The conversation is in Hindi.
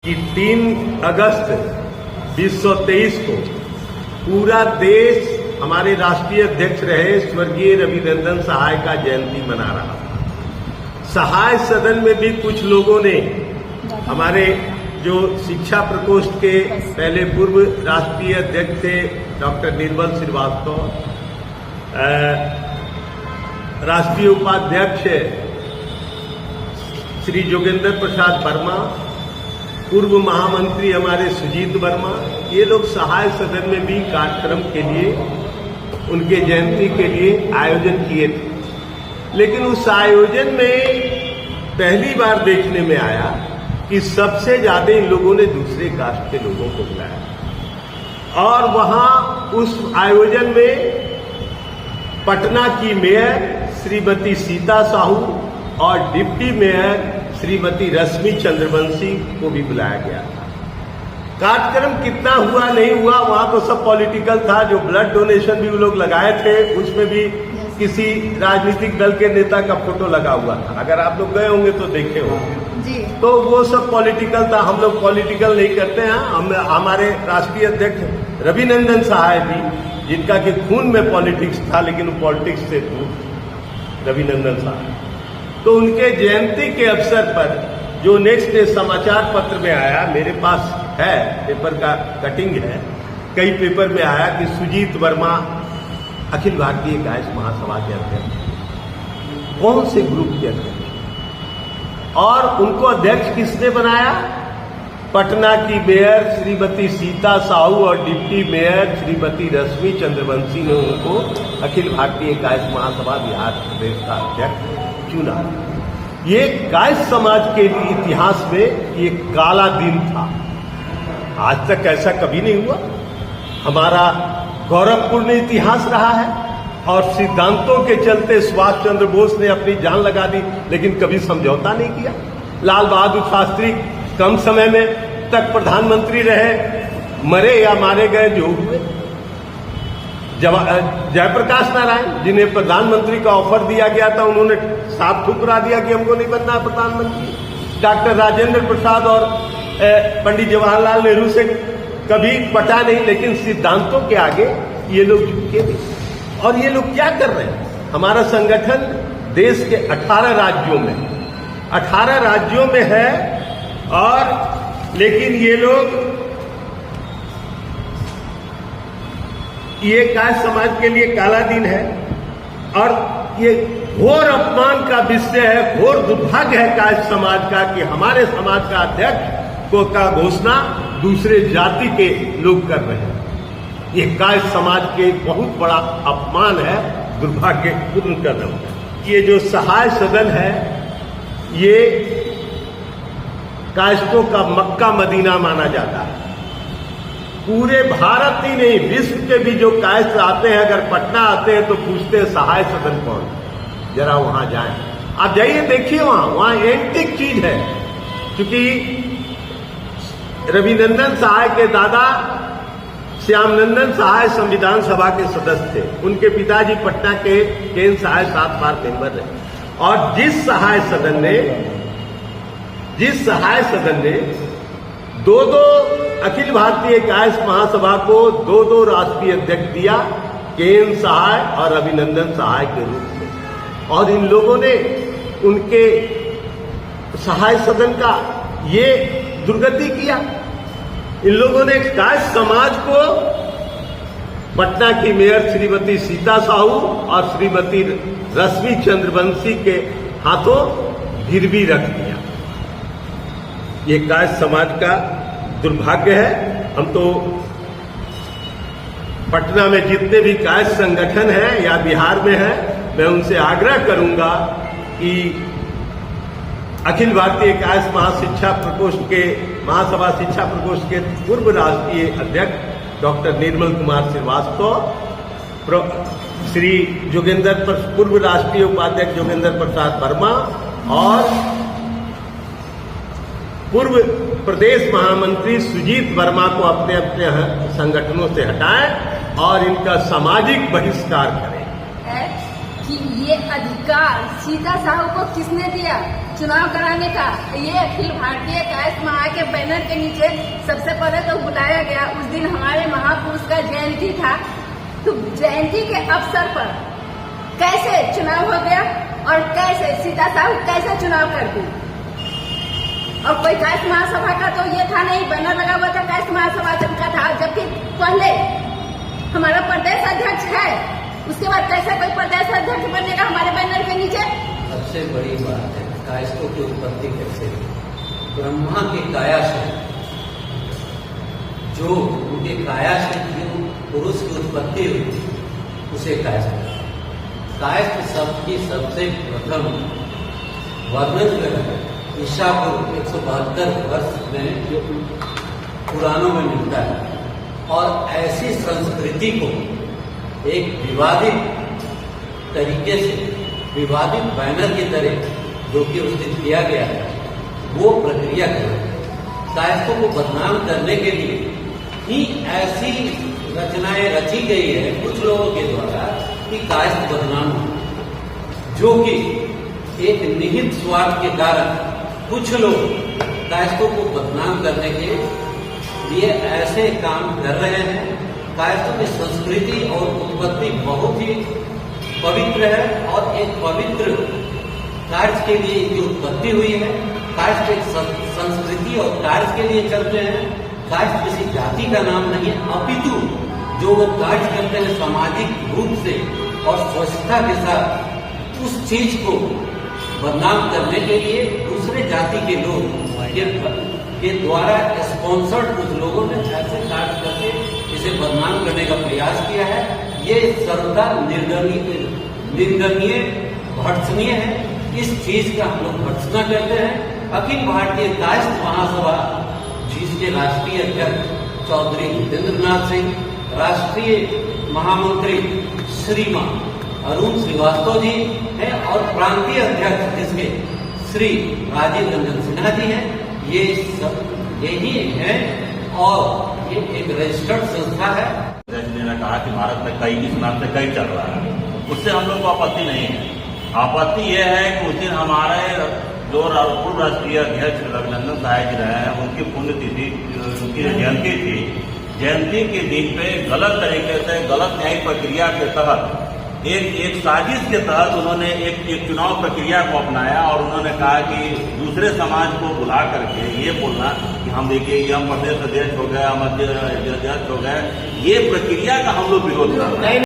कि 3 अगस्त 2023 को पूरा देश हमारे राष्ट्रीय अध्यक्ष रहे स्वर्गीय रविनंदन सहाय का जयंती मना रहा था। सहाय सदन में भी कुछ लोगों ने हमारे जो शिक्षा प्रकोष्ठ के पहले पूर्व राष्ट्रीय अध्यक्ष थे डॉक्टर निर्मल श्रीवास्तव, राष्ट्रीय उपाध्यक्ष श्री जोगेंद्र प्रसाद वर्मा, पूर्व महामंत्री हमारे सुजीत वर्मा, ये लोग सहाय सदन में भी कार्यक्रम के लिए उनके जयंती के लिए आयोजन किए थे। लेकिन उस आयोजन में पहली बार देखने में आया कि सबसे ज्यादा इन लोगों ने दूसरे कास्ट के लोगों को बुलाया और वहां उस आयोजन में पटना की मेयर श्रीमती सीता साहू और डिप्टी मेयर श्रीमती रश्मि चंद्रवंशी को भी बुलाया गया था। कार्यक्रम कितना हुआ नहीं हुआ वहां तो सब पॉलिटिकल था। जो ब्लड डोनेशन भी वो लोग लगाए थे उसमें भी किसी राजनीतिक दल के नेता का फोटो लगा हुआ था। अगर आप लोग गए होंगे तो देखे होंगे। तो वो सब पॉलिटिकल था। हम लोग पॉलिटिकल नहीं करते हैं। हमारे राष्ट्रीय अध्यक्ष रविनंदन सहाय भी, जिनका कि खून में पॉलिटिक्स था लेकिन वो पॉलिटिक्स से दूर, रविनंदन सहाय, तो उनके जयंती के अवसर पर जो नेक्स्ट डे समाचार पत्र में आया, मेरे पास है पेपर का कटिंग है, कई पेपर में आया कि सुजीत वर्मा अखिल भारतीय गायक महासभा के अध्यक्ष, कौन से ग्रुप के अध्यक्ष, और उनको अध्यक्ष किसने बनाया? पटना की मेयर श्रीमती सीता साहू और डिप्टी मेयर श्रीमती रश्मि चंद्रवंशी ने उनको अखिल भारतीय गायक महासभा बिहार प्रदेश का अध्यक्ष चुना। ये गायक समाज के इतिहास में ये काला दिन था। आज तक ऐसा कभी नहीं हुआ। हमारा गौरवपूर्ण इतिहास रहा है और सिद्धांतों के चलते सुभाष चंद्र बोस ने अपनी जान लगा दी लेकिन कभी समझौता नहीं किया। लाल बहादुर शास्त्री कम समय में तक प्रधानमंत्री रहे, मरे या मारे गए जो हुए। जयप्रकाश नारायण, जिन्हें प्रधानमंत्री का ऑफर दिया गया था, उन्होंने साफ ठुकरा दिया कि हमको नहीं बनना प्रधानमंत्री। डॉक्टर राजेंद्र प्रसाद और पंडित जवाहरलाल नेहरू से कभी पटा नहीं, लेकिन सिद्धांतों के आगे ये लोग झुके नहीं। और ये लोग क्या कर रहे हैं? हमारा संगठन देश के 18 राज्यों में है और लेकिन ये लोग ये गायक समाज के लिए काला दिन है और ये घोर अपमान का विषय है, घोर दुर्भाग्य है गायक समाज का कि हमारे समाज का अध्यक्ष को का घोषणा दूसरे जाति के लोग कर रहे हैं। ये गायक समाज के बहुत बड़ा अपमान है, दुर्भाग्यपूर्ण कदम है। ये जो सहाय सदन है ये कायस्थों का मक्का मदीना माना जाता है। पूरे भारत ही नहीं विश्व के भी जो कायस्थ आते हैं, अगर पटना आते हैं तो पूछते हैं सहाय सदन कौन, जरा वहां जाएं। आप जाइए देखिए, वहां एंटिक चीज है। क्योंकि रविनंदन सहाय के दादा श्यामनंदन सहाय संविधान सभा के सदस्य थे। उनके पिताजी पटना के केंद्र सहाय 7 बार मेंबर रहे। और जिस सहाय सदन ने दो अखिल भारतीय गायक महासभा को 2 राष्ट्रीय अध्यक्ष दिया, केएन सहाय और रविनंदन सहाय के रूप में, और इन लोगों ने उनके सहाय सदन का ये दुर्गति किया। इन लोगों ने गायक समाज को पटना की मेयर श्रीमती सीता साहू और श्रीमती रश्मि चंद्रवंशी के हाथों गिरवी रख दिया। ये गायक समाज का दुर्भाग्य है। हम तो पटना में जितने भी गायक संगठन हैं या बिहार में हैं, मैं उनसे आग्रह करूंगा कि अखिल भारतीय गायक महाशिक्षा प्रकोष्ठ के महासभा शिक्षा प्रकोष्ठ के पूर्व राष्ट्रीय अध्यक्ष डॉक्टर निर्मल कुमार श्रीवास्तव, श्री पूर्व राष्ट्रीय उपाध्यक्ष जोगेंद्र प्रसाद वर्मा और पूर्व प्रदेश महामंत्री सुजीत वर्मा को अपने अपने संगठनों से हटाएं और इनका सामाजिक बहिष्कार करें। कि ये अधिकार सीता साहू को किसने दिया? चुनाव कराने का ये अखिल भारतीय कायस्थ महा के बैनर के नीचे सबसे पहले तो बुलाया गया। उस दिन हमारे महापुरुष का जयंती था, तो जयंती के अवसर पर कैसे चुनाव हो गया और कैसे सीता साहू कैसे चुनाव कर दी। और कोई कायस्थ महासभा का तो ये था नहीं, बैनर लगा हुआ था कायस्थ महासभा का था, जबकि पहले हमारा प्रदेश अध्यक्ष है, उसके बाद कैसे कोई प्रदेश अध्यक्ष बनेगा हमारे बैनर के नीचे। सबसे बड़ी बात है कायस्थों की उत्पत्ति कैसे हुई। ब्रह्मा के काया से जो उनके काया से पुरुष की उत्पत्ति हुई उसे कायस्थ। कायस्थ शब्द की सबसे प्रथम वर्णन जो है ईसा पूर्व 172 वर्ष में जो पुराणों में मिलता है, और ऐसी संस्कृति को एक विवादित तरीके से, विवादित बैनर की तरह जो कि उस दिन किया गया है, वो प्रक्रिया कर कायस्थों को बदनाम करने के लिए ही ऐसी रचनाएं रची गई है कुछ लोगों के द्वारा कि कायस्थ बदनाम हो, जो कि एक निहित स्वार्थ के कारण कुछ लोग कायस्थों को बदनाम करने के लिए ऐसे काम कर रहे हैं। कायस्थों की संस्कृति और उत्पत्ति बहुत ही पवित्र है और एक पवित्र कार्य के लिए इसकी उत्पत्ति हुई है। कायस्थ एक संस्कृति और कार्य के लिए चलते हैं। कायस्थ किसी जाति का नाम नहीं है, अपितु जो वो कार्य करते हैं सामाजिक रूप से और स्वच्छता के साथ उस चीज को बदनाम करने के लिए दूसरे जाति के लोग के द्वारा स्पॉन्सर्ड कुछ लोगों ने ऐसे कार्य करके इसे बदनाम करने का प्रयास किया है। ये सर्वदा निंदनीय भर्त्सनीय है। इस चीज का हम लोग भर्त्सना करते हैं। अखिल भारतीय कायस्थ महासभा जिसके राष्ट्रीय अध्यक्ष चौधरी जितेंद्र नाथ सिंह, राष्ट्रीय महामंत्री श्रीमान अरुण श्रीवास्तव जी हैं और प्रांतीय अध्यक्ष जिसके श्री राजीव रंजन सिन्हा जी हैं, ये सब यही है और ये एक रजिस्टर्ड संस्था है। जी ने कहा कि भारत में कई इस नाम से कई चल रहा है, उससे हम लोग को आपत्ति नहीं है। आपत्ति यह है कि उस दिन हमारे जो पूर्व राष्ट्रीय अध्यक्ष रघुनंदन साहब जी रहे हैं, उनकी पुण्यतिथि, उनकी जयंती थी। जयंती के दिन पे गलत तरीके से, गलत न्यायिक प्रक्रिया के तहत एक साजिश के तहत उन्होंने एक चुनाव प्रक्रिया को अपनाया और उन्होंने कहा कि दूसरे समाज को बुला करके ये बोलना कि हम देखिए ये हम प्रदेश अध्यक्ष हो गए, हम अध्यक्ष हो गए, ये प्रक्रिया का हम लोग विरोध कर रहे हैं।